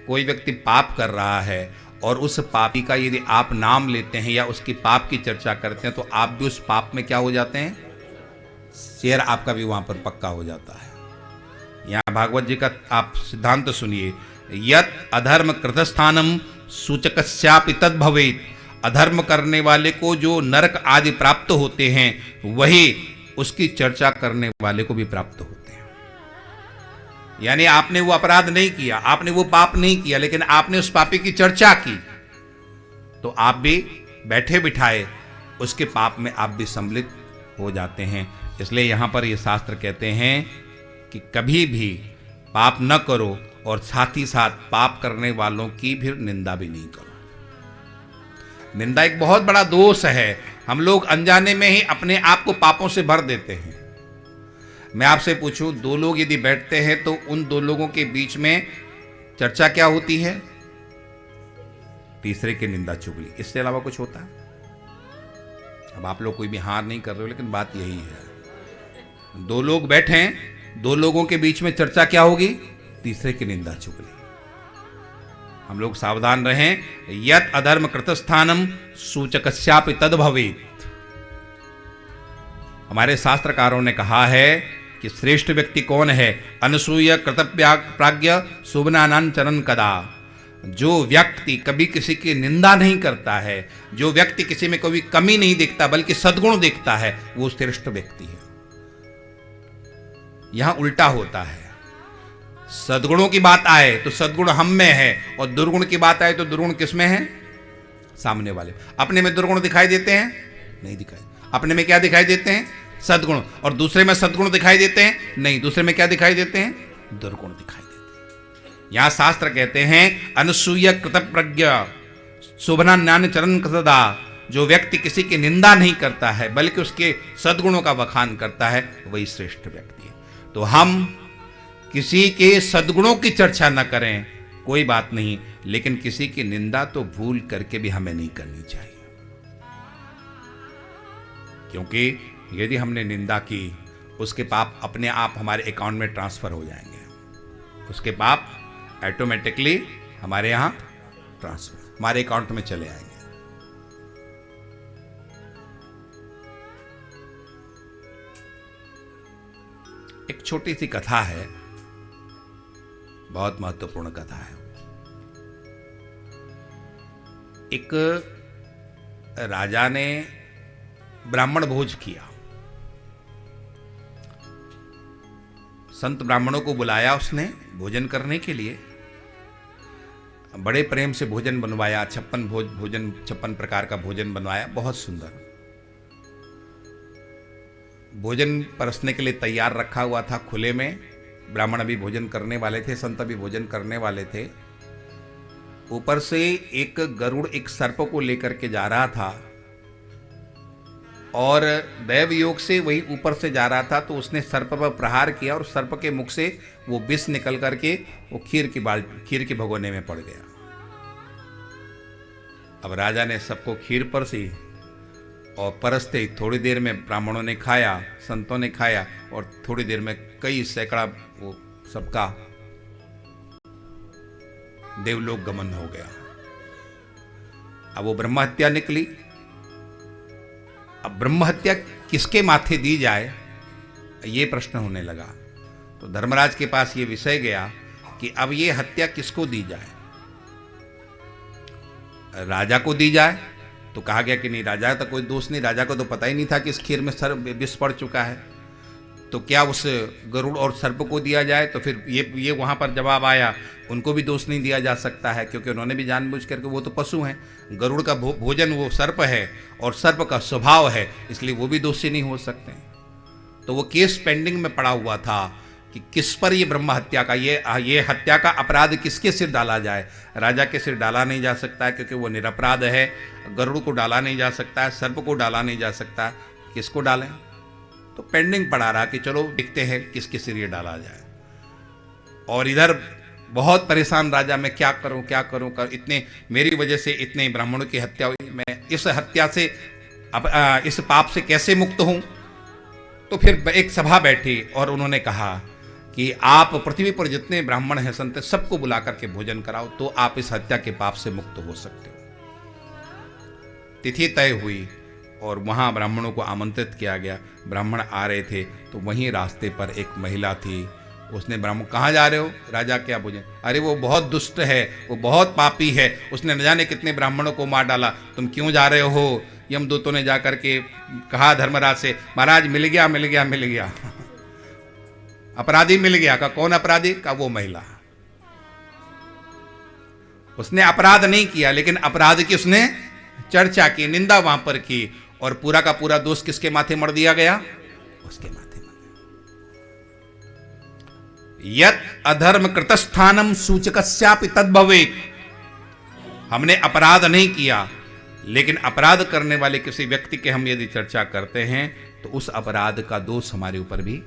कोई व्यक्ति पाप कर रहा है और उस पापी का यदि आप नाम लेते हैं या उसकी पाप की चर्चा करते हैं तो आप भी उस पाप में क्या हो जाते हैं, शेयर आपका भी वहां पर पक्का हो जाता है। यहाँ भागवत जी का आप सिद्धांत सुनिए, यत अधर्म कृतस्थानम सूचकस्यापि तद भवेत्। अधर्म करने वाले को जो नरक आदि प्राप्त होते हैं वही उसकी चर्चा करने वाले को भी प्राप्त होते हैं। यानी आपने वो अपराध नहीं किया, आपने वो पाप नहीं किया, लेकिन आपने उस पापी की चर्चा की तो आप भी बैठे बिठाए उसके पाप में आप भी सम्मिलित हो जाते हैं। इसलिए यहां पर ये शास्त्र कहते हैं कि कभी भी पाप न करो और साथ ही साथ पाप करने वालों की भी निंदा भी नहीं करो। निंदा एक बहुत बड़ा दोष है। हम लोग अनजाने में ही अपने आप को पापों से भर देते हैं। मैं आपसे पूछूं, दो लोग यदि बैठते हैं तो उन दो लोगों के बीच में चर्चा क्या होती है? तीसरे की निंदा चुगली, इससे अलावा कुछ होता है? अब आप लोग कोई भी हार नहीं कर रहे हो, लेकिन बात यही है। दो लोग बैठे हैं, दो लोगों के बीच में चर्चा क्या होगी? तीसरे की निंदा चुगली। हम लोग सावधान रहें। यत अधर्म कृतस्थानम सूचकस्यापि तद भवेत्। हमारे शास्त्रकारों ने कहा है कि श्रेष्ठ व्यक्ति कौन है? अनसूय कृतप्राज्ञ सुबनानन चरण कदा। जो व्यक्ति कभी किसी की निंदा नहीं करता है, जो व्यक्ति किसी में कभी कमी नहीं देखता बल्कि सद्गुण देखता है, वो श्रेष्ठ व्यक्ति है। यहां उल्टा होता है। सद्गुणों की बात आए तो सद्गुण हम में है और दुर्गुण की बात आए तो दुर्गुण किस में है? सामने वाले। अपने में दुर्गुण दिखाई देते हैं? नहीं दिखाई। अपने में क्या दिखाई देते हैं? सद्गुण। और दूसरे में सद्गुण दिखाई देते हैं? नहीं। दूसरे में क्या दिखाई देते हैं? दुर्गुण दिखाई देते हैं। यहां शास्त्र कहते हैं अनसूय कृतप्रज्ञ शोभनान्यान चरण सदा। जो व्यक्ति किसी की निंदा नहीं करता है बल्कि उसके सद्गुणों का बखान करता है, वही श्रेष्ठ व्यक्ति है। तो हम किसी के सद्गुणों की चर्चा न करें, कोई बात नहीं, लेकिन किसी की निंदा तो भूल करके भी हमें नहीं करनी चाहिए। क्योंकि यदि हमने निंदा की, उसके पाप अपने आप हमारे अकाउंट में ट्रांसफर हो जाएंगे। उसके पाप ऑटोमेटिकली हमारे यहां ट्रांसफर, हमारे अकाउंट में चले आएंगे। एक छोटी सी कथा है, बहुत महत्वपूर्ण कथा है। एक राजा ने ब्राह्मण भोज किया। संत ब्राह्मणों को बुलाया उसने भोजन करने के लिए। बड़े प्रेम से भोजन बनवाया, 56 प्रकार का भोजन बनवाया, बहुत सुंदर। भोजन परसने के लिए तैयार रखा हुआ था खुले में। ब्राह्मण अभी भोजन करने वाले थे, संत अभी भोजन करने वाले थे। ऊपर से एक गरुड़ एक सर्प को लेकर के जा रहा था और दैव योग से वही ऊपर से जा रहा था, तो उसने सर्प पर प्रहार किया और सर्प के मुख से वो विष निकल करके वो खीर के भगोने में पड़ गया। अब राजा ने सबको खीर परसी और परसते ही थोड़ी देर में ब्राह्मणों ने खाया, संतों ने खाया और थोड़ी देर में कई सैकड़ा वो सबका देवलोक गमन हो गया। अब वो ब्रह्म हत्या निकली। अब ब्रह्म हत्या किसके माथे दी जाए, ये प्रश्न होने लगा। तो धर्मराज के पास ये विषय गया कि अब ये हत्या किसको दी जाए। राजा को दी जाए तो कहा गया कि नहीं, राजा का कोई दोष नहीं, राजा को तो पता ही नहीं था कि इस खीर में सर्प विष पड़ चुका है। तो क्या उस गरुड़ और सर्प को दिया जाए? तो फिर ये वहां पर जवाब आया, उनको भी दोष नहीं दिया जा सकता है, क्योंकि उन्होंने भी जानबूझ करके, वो तो पशु हैं। गरुड़ का भोजन वो सर्प है और सर्प का स्वभाव है, इसलिए वो भी दोषी नहीं हो सकते। तो वो केस पेंडिंग में पड़ा हुआ था कि किस पर ये ब्रह्म हत्या का ये हत्या का अपराध किसके सिर डाला जाए। राजा के सिर डाला नहीं जा सकता है क्योंकि वो निरपराध है। गरुड़ को डाला नहीं जा सकता है, सर्प को डाला नहीं जा सकता है, किसको डालें? तो पेंडिंग पड़ा रहा कि चलो देखते हैं किसके सिर ये डाला जाए। और इधर बहुत परेशान राजा, मैं क्या करूं इतने मेरी वजह से इतने ब्राह्मणों की हत्या हुई, मैं इस हत्या से अब इस पाप से कैसे मुक्त हूं। तो फिर एक सभा बैठी और उन्होंने कहा कि आप पृथ्वी पर जितने ब्राह्मण हैं, संत हैं, सबको बुला करके भोजन कराओ, तो आप इस हत्या के पाप से मुक्त हो सकते हो। तिथि तय हुई और वहां ब्राह्मणों को आमंत्रित किया गया। ब्राह्मण आ रहे थे तो वहीं रास्ते पर एक महिला थी। उसने ब्राह्मण, कहाँ जा रहे हो? राजा, क्या भोजन? अरे वो बहुत दुष्ट है, वो बहुत पापी है, उसने न जाने कितने ब्राह्मणों को मार डाला, तुम क्यों जा रहे हो? यमदूतों ने जाकर के कहा धर्मराज से, महाराज मिल गया मिल गया मिल गया, अपराधी मिल गया। का कौन अपराधी? का वो महिला। उसने अपराध नहीं किया, लेकिन अपराध की उसने चर्चा की, निंदा वहां पर की, और पूरा का पूरा दोष किसके माथे मर दिया गया? उसके माथे। यत अधर्म कृतस्थानम सूचकस्यापि तद भवेत्। हमने अपराध नहीं किया, लेकिन अपराध करने वाले किसी व्यक्ति के हम यदि चर्चा करते हैं तो उस अपराध का दोष हमारे ऊपर भी